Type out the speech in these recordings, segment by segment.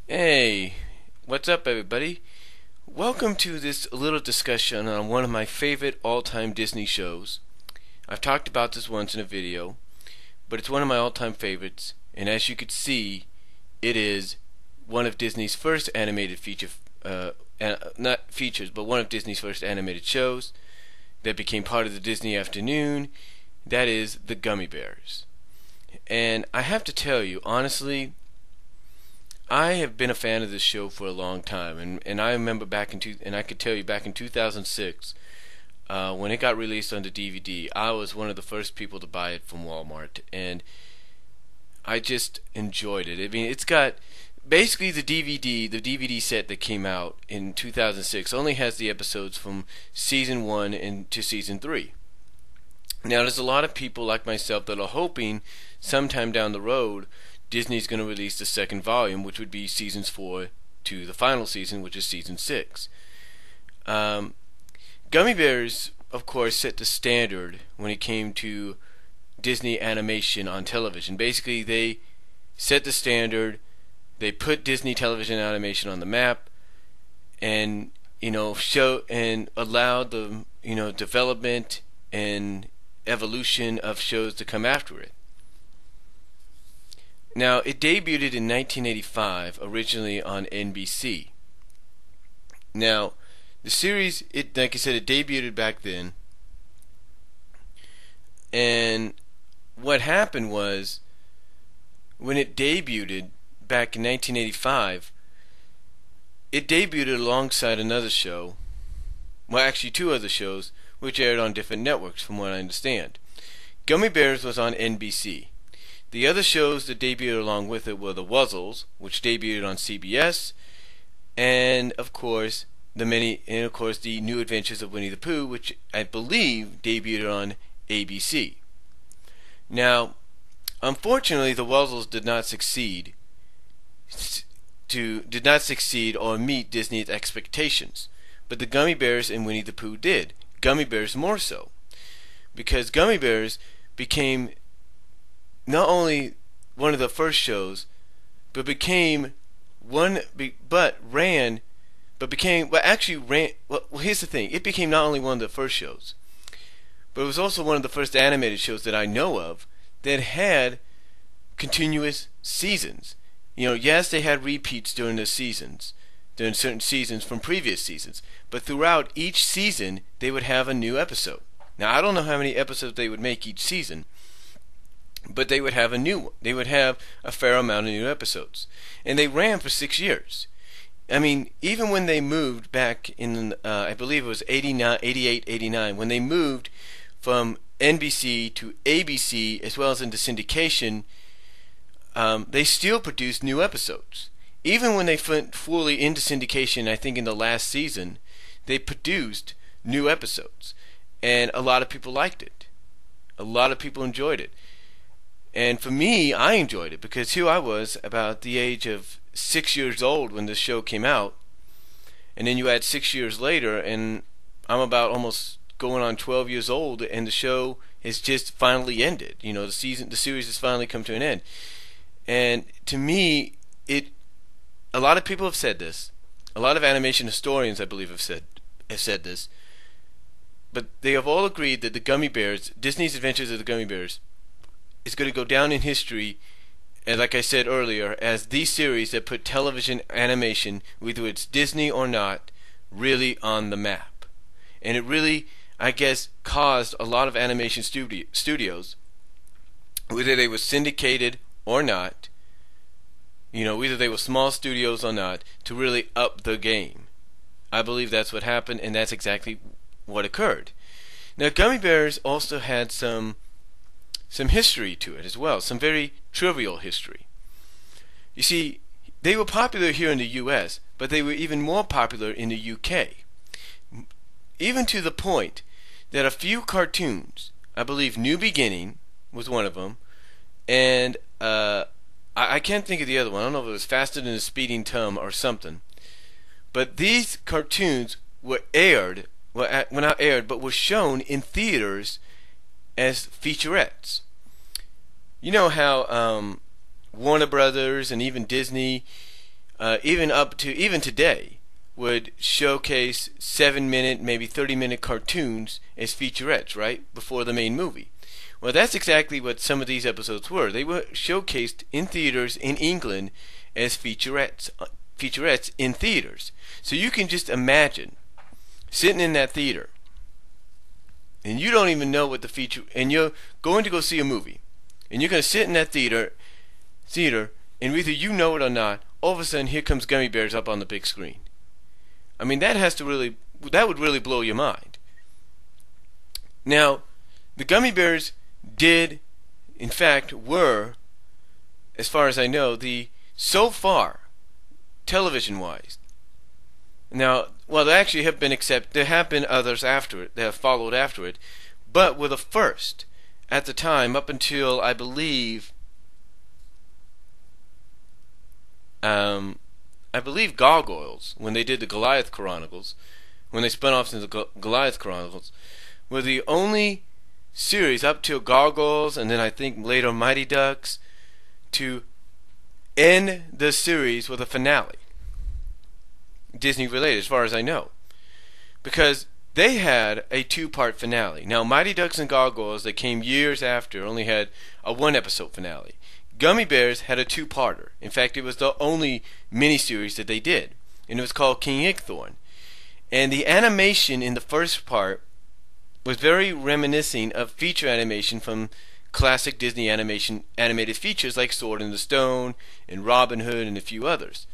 Hey, what's up, everybody? Welcome to this little discussion on one of my favorite all-time Disney shows. I've talked about this once in a video, but it's one of my all-time favorites, and as you could see, it is one of Disney's first animated not features, but one of Disney's first animated shows that became part of the Disney afternoon. That is the Gummi Bears. And I have to tell you, honestly, I have been a fan of this show for a long time, and I remember and I could tell you back in 2006, when it got released on the DVD, I was one of the first people to buy it from Walmart, and I just enjoyed it. I mean, it's got basically the DVD set that came out in 2006 only has the episodes from season 1 to season 3. Now, there's a lot of people like myself that are hoping sometime down the road Disney's going to release the second volume, which would be seasons 4 to the final season, which is season 6. Gummi Bears, of course, set the standard when it came to Disney animation on television. Basically, they set the standard. They put Disney television animation on the map, and show and allowed the development and evolution of shows to come after it. Now, it debuted in 1985, originally on NBC. Now, the series, like I said, it debuted back then. And what happened was, when it debuted back in 1985, it debuted alongside another show. Well, actually, two other shows, which aired on different networks, from what I understand. Gummi Bears was on NBC. The other shows that debuted along with it were the Wuzzles, which debuted on CBS, and of course the New Adventures of Winnie the Pooh, which I believe debuted on ABC. Now, unfortunately, the Wuzzles did not succeed or meet Disney's expectations, but the Gummi Bears and Winnie the Pooh did. Gummi Bears more so, because Gummi Bears became not only one of the first shows, but became one, but ran, but became, well, actually ran, well, here's the thing, it became not only one of the first shows, but it was also one of the first animated shows that I know of that had continuous seasons. Yes, they had repeats during certain seasons from previous seasons, but throughout each season, they would have a new episode. Now, I don't know how many episodes they would make each season, but they would have a new one. They would have a fair amount of new episodes. And they ran for 6 years. I mean, even when they moved back in, I believe it was 88, 89, when they moved from NBC to ABC, as well as into syndication, they still produced new episodes. Even when they went fully into syndication, I think in the last season, they produced new episodes. And a lot of people liked it. A lot of people enjoyed it. And for me, I enjoyed it because here I was about the age of 6 years old when this show came out. And then you add 6 years later, and I'm about almost going on 12 years old, and the show has just finally ended. The series has finally come to an end. And to me, a lot of people have said this. A lot of animation historians, I believe, have said this. But they have all agreed that the Gummi Bears, Disney's Adventures of the Gummi Bears, is going to go down in history, and like I said earlier, as the series that put television animation, whether it's Disney or not, really on the map. And it really, I guess, caused a lot of animation studios, whether they were syndicated or not, whether they were small studios or not, to really up the game. I believe that's what happened, and that's exactly what occurred. Now, Gummi Bears also had some history to it as well, some very trivial history. You see, they were popular here in the US, but they were even more popular in the UK. Even to the point that a few cartoons, I believe New Beginning was one of them, and I can't think of the other one. I don't know if it was Faster Than a Speeding Tom or something. But these cartoons were not aired, but were shown in theaters as featurettes. You know how Warner Brothers and even Disney even today, would showcase 7-minute, maybe 30-minute cartoons as featurettes, right, before the main movie. Well, that's exactly what some of these episodes were. They were showcased in theaters in England as featurettes in theaters. So you can just imagine sitting in that theater, and you don't even know what the feature, and you're going to go see a movie, and you're going to sit in that theater, and whether you know it or not, all of a sudden here comes Gummi Bears up on the big screen. I mean, that would really blow your mind. Now, the Gummi Bears did, in fact, were, as far as I know, so far, television-wise. Now, well, there actually have been there have been others after it, that have followed after it, but were the first at the time, up until, I believe, Gargoyles, when they did the Goliath Chronicles, when they spun off into the Goliath Chronicles, were the only series up till Gargoyles, and then I think later Mighty Ducks, to end the series with a finale. Disney related, as far as I know, because they had a 2-part finale. Now, Mighty Ducks and Gargoyles, that came years after, only had a 1-episode finale. Gummi Bears had a 2-parter. In fact, it was the only miniseries that they did, and it was called King Ickthorn. And the animation in the first part was very reminiscent of feature animation from classic Disney animated features like Sword in the Stone and Robin Hood and a few others.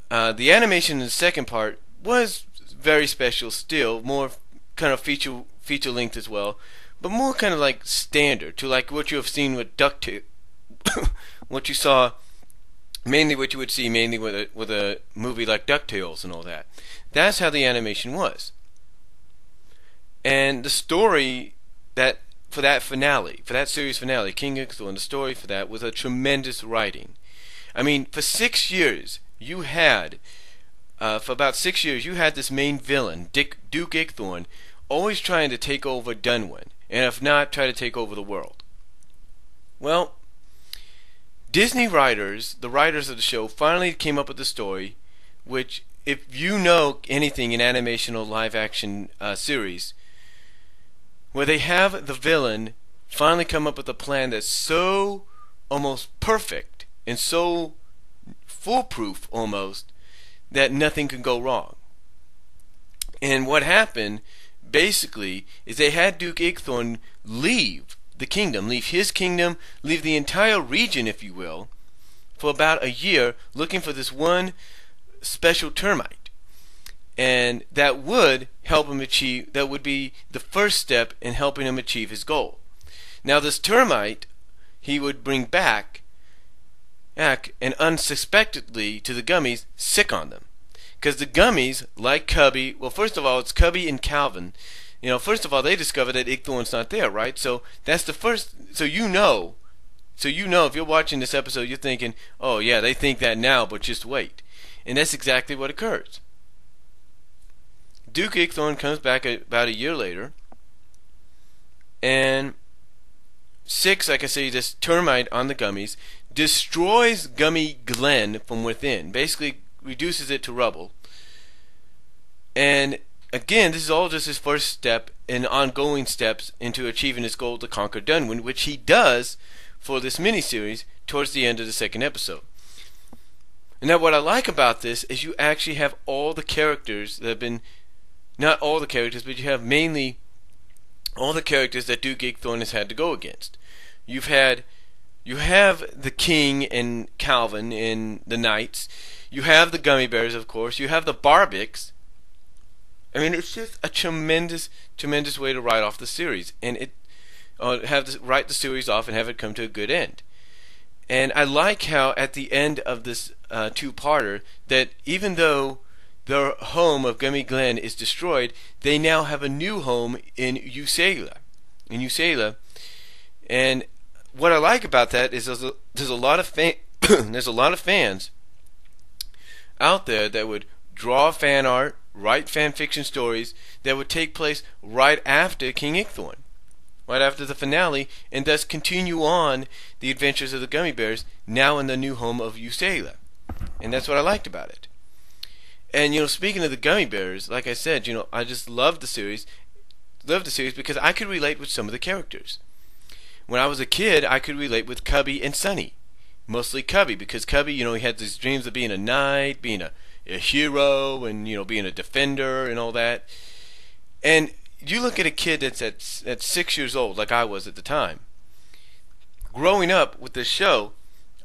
The animation in the second part was very special still, more kind of feature length as well, but more kind of like standard to like what you have seen with DuckTales, what you saw, mainly what you would see mainly with a movie like DuckTales and all that. That's how the animation was. And the story that for that series finale, King Ickthorn, the story for that was a tremendous writing. I mean, for 6 years, you had, for about 6 years, you had this main villain, Duke Ickthorn, always trying to take over Dunwyn, and if not, try to take over the world. Well, Disney writers, the writers of the show, finally came up with a story, which, if you know anything in animation or live-action series, where they have the villain finally come up with a plan that's so almost perfect and so foolproof almost that nothing can go wrong. And what happened basically is they had Duke Ickthorn leave the kingdom, leave his kingdom, leave the entire region, if you will, for about a year looking for this one special termite. And that would help him achieve, that would be the first step in helping him achieve his goal. Now this termite he would bring back and unsuspectedly to the Gummies sick on them. Because the Gummies, like Cubby, well, first of all, it's Cubby and Calvin. You know, first of all, they discover that Ickthorn's not there, right? So that's the first, so you know if you're watching this episode, you're thinking, oh yeah, they think that now, but just wait. And that's exactly what occurs. Duke Ickthorn comes back about a year later, and like I say, this termite on the Gummies destroys Gummy Glen from within, basically reduces it to rubble. And again, this is all just his first step in ongoing steps into achieving his goal to conquer Dunwyn, which he does for this miniseries towards the end of the second episode. And now what I like about this is you actually have all the characters that have been, not all the characters, but you have mainly all the characters that Duke Ickthorn has had to go against. You have the King and Calvin and the Knights. You have the Gummi Bears, of course. You have the Barbics. I mean, it's just a tremendous way to write off the series, and write the series off and have it come to a good end. And I like how at the end of this two-parter that even though their home of Gummy Glen is destroyed, they now have a new home in Usala. And what I like about that is there's a lot of there's a lot of fans out there that would draw fan art, write fan fiction stories that would take place right after King Ickthorn, right after the finale, and thus continue on the adventures of the Gummi Bears now in the new home of Usala. and that's what I liked about it. And speaking of the Gummy Bears, like I said, I just loved the series. Loved the series because I could relate with some of the characters. When I was a kid, I could relate with Cubby and Sunny. Mostly Cubby, because Cubby, he had these dreams of being a knight, being a hero, and being a defender and all that. And you look at a kid that's at 6 years old, like I was at the time. Growing up with this show,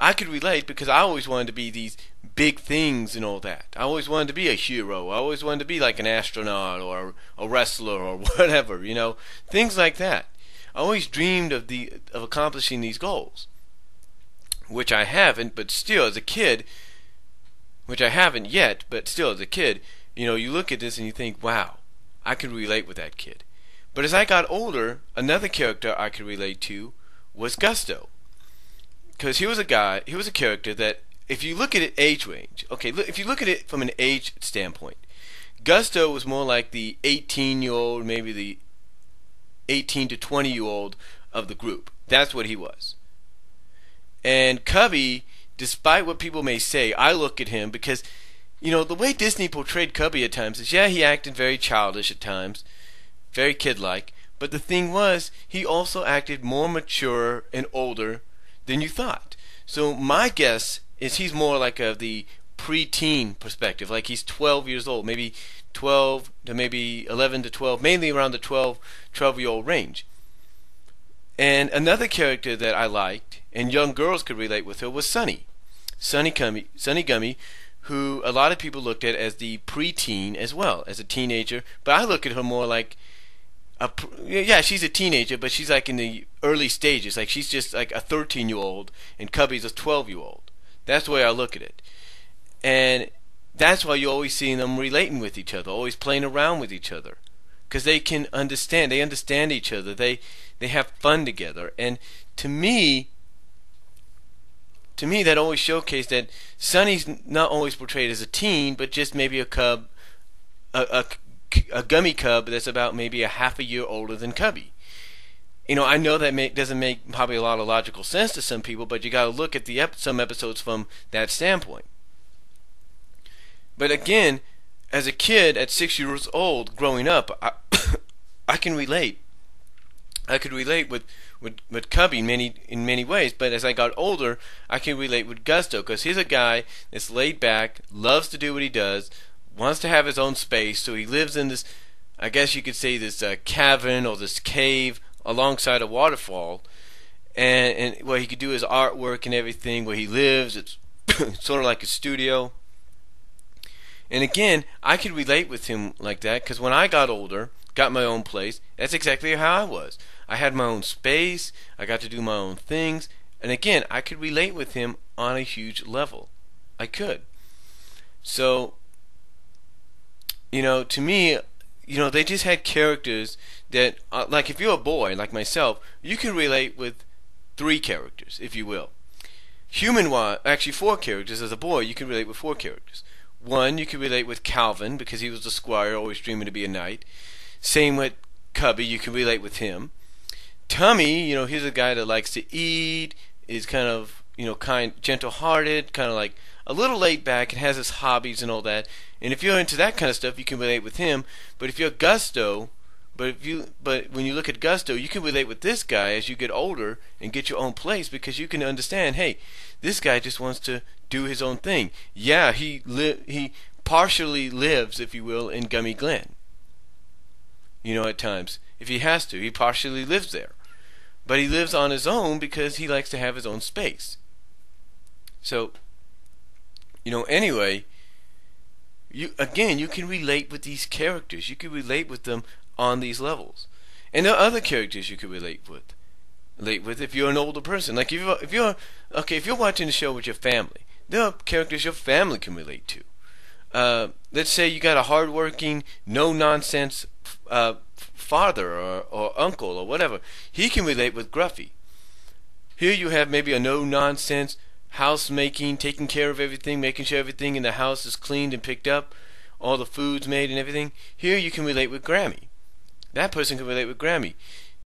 I could relate because I always wanted to be these big things and all that. I always wanted to be a hero. I always wanted to be like an astronaut or a wrestler or whatever, things like that. I always dreamed of accomplishing these goals, which I haven't, but still as a kid, which I haven't yet, but still as a kid, you look at this and you think, wow, I could relate with that kid. But as I got older, another character I could relate to was Gusto. Because he was a character that, if you look at it age range, if you look at it from an age standpoint, Gusto was more like the 18-year-old, maybe the 18 to 20-year-old of the group. That's what he was. And Cubby, despite what people may say, I look at him because, the way Disney portrayed Cubby at times is, yeah, he acted very childish at times, very kid-like, but the thing was, he also acted more mature and older than you thought. So my guess is he's more like the pre-teen perspective, like he's 12 years old, maybe 12 to maybe 11 to 12, mainly around the 12-year-old range. And another character that I liked, and young girls could relate with her, was Sunny Gummy, who a lot of people looked at as the pre-teen as well, as a teenager, but I look at her more like she's a teenager, but she's like in the early stages, like she's just like a 13-year-old and Cubby's a 12-year-old. That's the way I look at it. And that's why you always see them relating with each other, always playing around with each other, because they understand each other, they have fun together. And to me that always showcased that Sunny's not always portrayed as a teen, but just maybe a cub, a gummy cub that's about maybe a half a year older than Cubby. I know that doesn't make probably a lot of logical sense to some people, but you got to look at some episodes from that standpoint. But again, as a kid at 6 years old, growing up, I can relate. I could relate with Cubby in many ways, but as I got older, I can relate with Gusto, because he's a guy that's laid back, loves to do what he does, wants to have his own space, so he lives in this, I guess you could say, this cavern or this cave alongside a waterfall, and where he could do his artwork and everything, where he lives. It's sort of like a studio. And again, I could relate with him like that, because when I got older, got my own place, that's exactly how I was. I had my own space, I got to do my own things, and again, I could relate with him on a huge level. I could. So, to me, they just had characters that, like if you're a boy, like myself, you can relate with 3 characters, if you will. Human-wise, actually 4 characters. As a boy, you can relate with 4 characters. 1, you can relate with Calvin, because he was a squire, always dreaming to be a knight. Same with Cubby, you can relate with him. Tummy, he's a guy that likes to eat, is kind of, gentle-hearted, kind of like a little laid back, and has his hobbies and all that. And if you're into that kind of stuff, you can relate with him. But if you're Gusto, but when you look at Gusto, you can relate with this guy as you get older and get your own place, because you can understand, hey, this guy just wants to do his own thing. Yeah, he partially lives, if you will, in Gummy Glen. At times, if he has to, he partially lives there. But he lives on his own because he likes to have his own space. So, anyway, you can relate with these characters. You can relate with them on these levels. And there are other characters you can relate with if you're an older person. Like if you're watching the show with your family, there are characters your family can relate to. Let's say you got a hardworking, no nonsense father or uncle or whatever. He can relate with Gruffy. Here you have maybe a no nonsense house making, taking care of everything, making sure everything in the house is cleaned and picked up, all the food's made and everything. Here you can relate with Grammy. That person can relate with Grammy.